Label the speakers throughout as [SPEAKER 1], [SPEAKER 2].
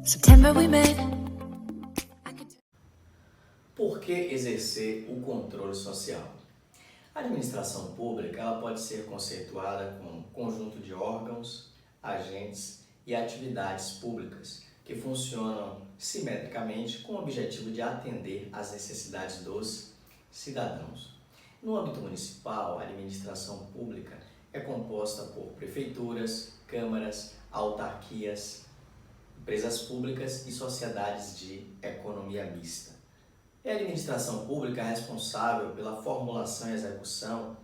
[SPEAKER 1] September we met.
[SPEAKER 2] Por que exercer o controle social? A administração pública ela pode ser conceituada como um conjunto de órgãos, agentes e atividades públicas que funcionam simetricamente com o objetivo de atender às necessidades dos cidadãos. No âmbito municipal, a administração pública é composta por prefeituras, câmaras, autarquias, empresas públicas e sociedades de economia mista. É a administração pública responsável pela formulação e execução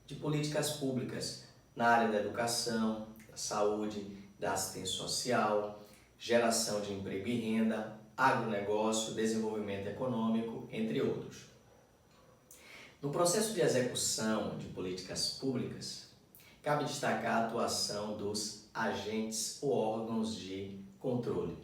[SPEAKER 2] de políticas públicas na área da educação, da saúde, da assistência social, geração de emprego e renda, agronegócio, desenvolvimento econômico, entre outros. No processo de execução de políticas públicas, cabe destacar a atuação dos agentes ou órgãos de controle.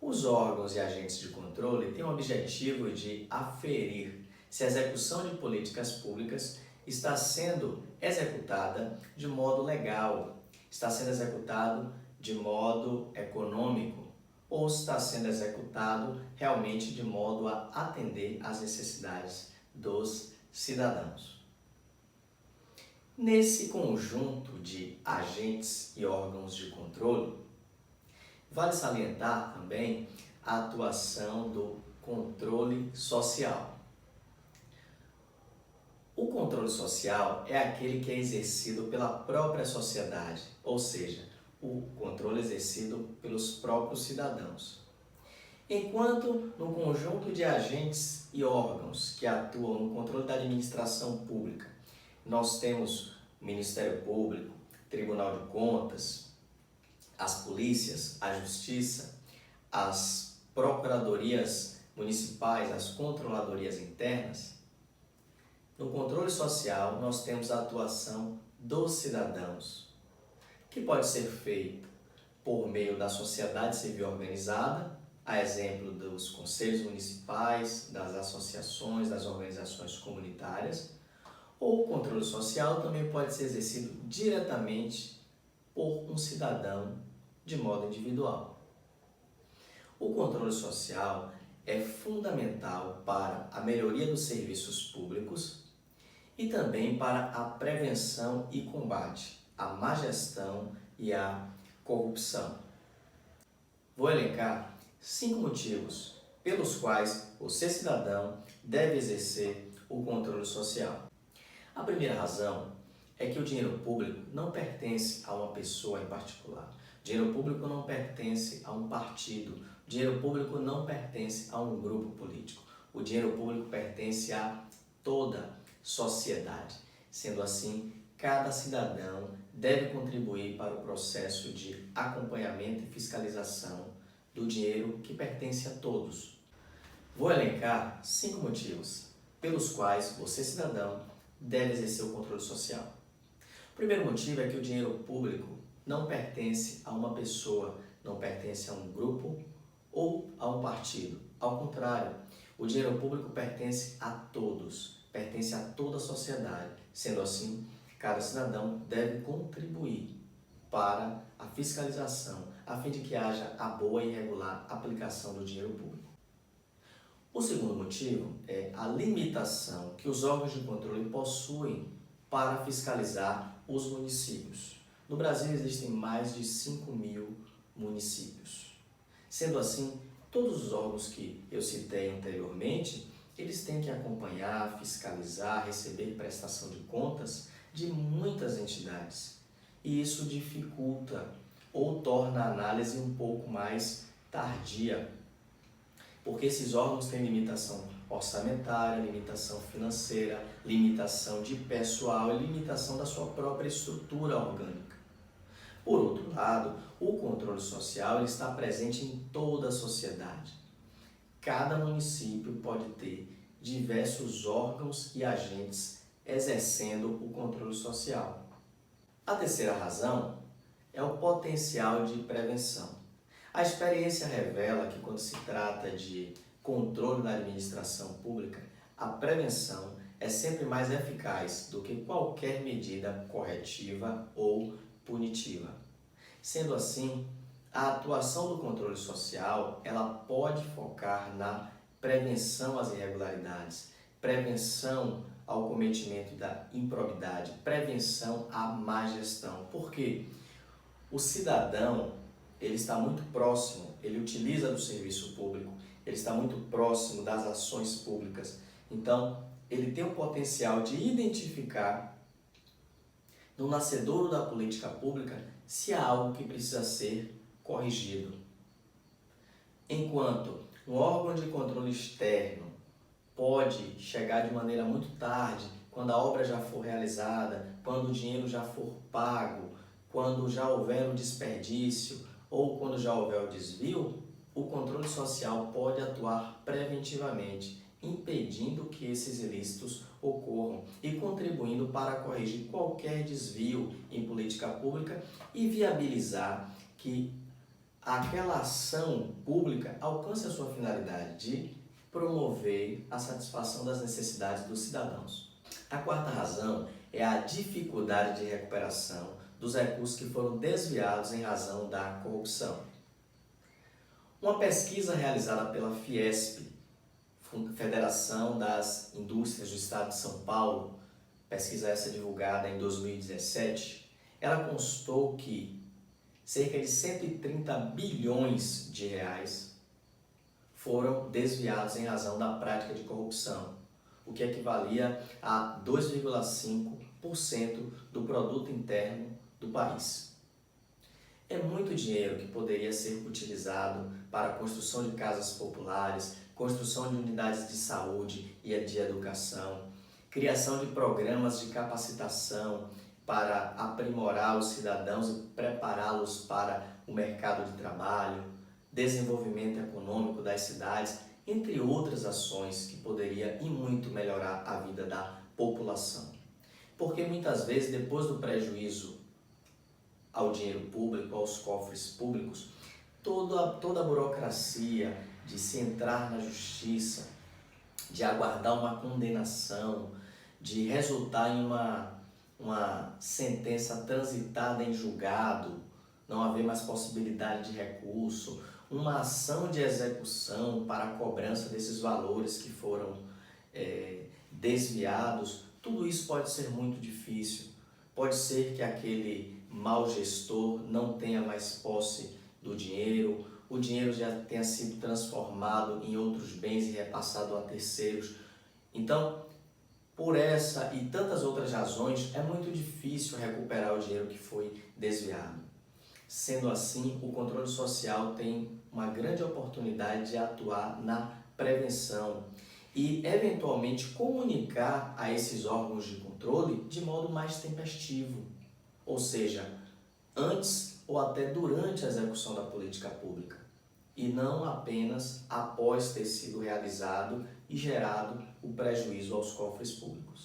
[SPEAKER 2] Os órgãos e agentes de controle têm o objetivo de aferir se a execução de políticas públicas está sendo executada de modo legal, está sendo executado de modo econômico ou está sendo executado realmente de modo a atender às necessidades dos cidadãos. Nesse conjunto de agentes e órgãos de controle, vale salientar também a atuação do controle social. O controle social é aquele que é exercido pela própria sociedade, ou seja, o controle exercido pelos próprios cidadãos. Enquanto no conjunto de agentes e órgãos que atuam no controle da administração pública, nós temos o Ministério Público, Tribunal de Contas, as polícias, a justiça, as procuradorias municipais, as controladorias internas. No controle social, nós temos a atuação dos cidadãos, que pode ser feita por meio da sociedade civil organizada, a exemplo dos conselhos municipais, das associações, das organizações comunitárias, ou o controle social também pode ser exercido diretamente por um cidadão de modo individual. O controle social é fundamental para a melhoria dos serviços públicos e também para a prevenção e combate à má gestão e à corrupção. Vou elencar 5 motivos pelos quais você, cidadão, deve exercer o controle social. A primeira razão é que o dinheiro público não pertence a uma pessoa em particular. O dinheiro público não pertence a um partido. O dinheiro público não pertence a um grupo político. O dinheiro público pertence a toda a sociedade. Sendo assim, cada cidadão deve contribuir para o processo de acompanhamento e fiscalização do dinheiro que pertence a todos. Vou elencar 5 motivos pelos quais você, cidadão, deve exercer o controle social. O primeiro motivo é que o dinheiro público não pertence a uma pessoa, não pertence a um grupo ou a um partido. Ao contrário, o dinheiro público pertence a todos, pertence a toda a sociedade. Sendo assim, cada cidadão deve contribuir para a fiscalização, a fim de que haja a boa e regular aplicação do dinheiro público. O segundo motivo é a limitação que os órgãos de controle possuem para fiscalizar os municípios. No Brasil existem mais de 5.000 municípios. Sendo assim, todos os órgãos que eu citei anteriormente, eles têm que acompanhar, fiscalizar, receber prestação de contas de muitas entidades. E isso dificulta ou torna a análise um pouco mais tardia, porque esses órgãos têm limitação orçamentária, limitação financeira, limitação de pessoal e limitação da sua própria estrutura orgânica. Por outro lado, o controle social ele está presente em toda a sociedade. Cada município pode ter diversos órgãos e agentes exercendo o controle social. A terceira razão é o potencial de prevenção. A experiência revela que quando se trata de controle da administração pública, a prevenção é sempre mais eficaz do que qualquer medida corretiva ou punitiva. Sendo assim, a atuação do controle social, ela pode focar na prevenção às irregularidades, prevenção ao cometimento da improbidade, prevenção à má gestão. Por quê? O cidadão, ele está muito próximo, ele utiliza do serviço público, ele está muito próximo das ações públicas. Então, ele tem o potencial de identificar no nascedouro da política pública se há algo que precisa ser corrigido. Enquanto um órgão de controle externo pode chegar de maneira muito tarde, quando a obra já for realizada, quando o dinheiro já for pago, quando já houver um desperdício ou quando já houver o desvio, o controle social pode atuar preventivamente, impedindo que esses ilícitos ocorram e contribuindo para corrigir qualquer desvio em política pública e viabilizar que aquela ação pública alcance a sua finalidade de promover a satisfação das necessidades dos cidadãos. A quarta razão é a dificuldade de recuperação dos recursos que foram desviados em razão da corrupção. Uma pesquisa realizada pela Fiesp, Federação das Indústrias do Estado de São Paulo, pesquisa essa divulgada em 2017, ela constou que cerca de 130 bilhões de reais foram desviados em razão da prática de corrupção, o que equivalia a 2,5% do produto interno do país. É muito dinheiro que poderia ser utilizado para a construção de casas populares, construção de unidades de saúde e de educação, criação de programas de capacitação para aprimorar os cidadãos e prepará-los para o mercado de trabalho, desenvolvimento econômico das cidades, entre outras ações que poderia e muito melhorar a vida da população. Porque muitas vezes, depois do prejuízo ao dinheiro público, aos cofres públicos, toda a burocracia de se entrar na justiça, de aguardar uma condenação, de resultar em uma sentença transitada em julgado, não haver mais possibilidade de recurso, uma ação de execução para a cobrança desses valores que foram desviados, tudo isso pode ser muito difícil. Pode ser que aquele mau gestor não tenha mais posse do dinheiro, o dinheiro já tenha sido transformado em outros bens e repassado a terceiros. Então, por essa e tantas outras razões, é muito difícil recuperar o dinheiro que foi desviado. Sendo assim, o controle social tem uma grande oportunidade de atuar na prevenção e, eventualmente, comunicar a esses órgãos de controle de modo mais tempestivo, ou seja, antes ou até durante a execução da política pública, e não apenas após ter sido realizado e gerado o prejuízo aos cofres públicos.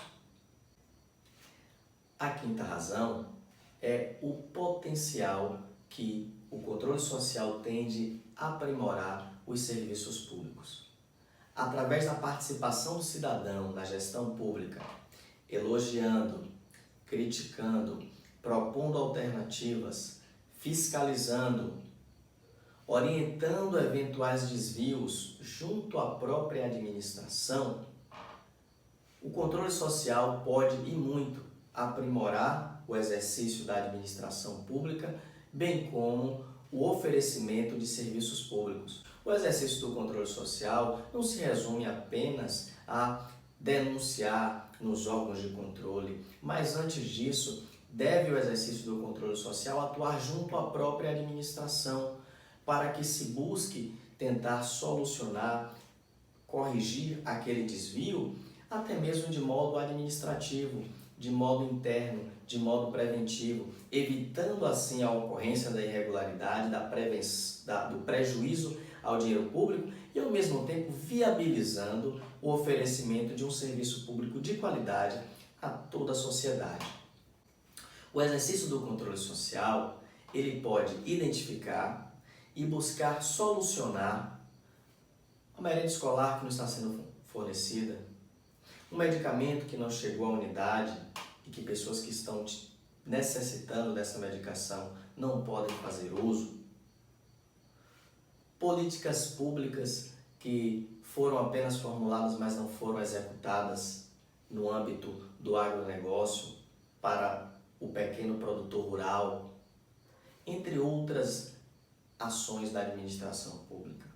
[SPEAKER 2] A quinta razão é o potencial que o controle social tem de aprimorar os serviços públicos. Através da participação do cidadão na gestão pública, elogiando, criticando, propondo alternativas, fiscalizando, orientando eventuais desvios junto à própria administração, o controle social pode e muito aprimorar o exercício da administração pública, bem como o oferecimento de serviços públicos. O exercício do controle social não se resume apenas a denunciar nos órgãos de controle, mas antes disso, deve o exercício do controle social atuar junto à própria administração, para que se busque tentar solucionar, corrigir aquele desvio, até mesmo de modo administrativo, de modo interno, de modo preventivo, evitando assim a ocorrência da irregularidade, do prejuízo ao dinheiro público e, ao mesmo tempo, viabilizando o oferecimento de um serviço público de qualidade a toda a sociedade. O exercício do controle social, ele pode identificar e buscar solucionar a merenda escolar que não está sendo fornecida, Um medicamento que não chegou à unidade e que pessoas que estão necessitando dessa medicação não podem fazer uso. Políticas públicas que foram apenas formuladas, mas não foram executadas no âmbito do agronegócio para o pequeno produtor rural, entre outras ações da administração pública.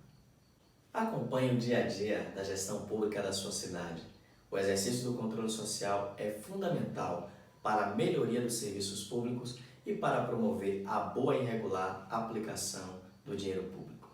[SPEAKER 2] Acompanhe o dia a dia da gestão pública da sua cidade. O exercício do controle social é fundamental para a melhoria dos serviços públicos e para promover a boa e regular aplicação do dinheiro público.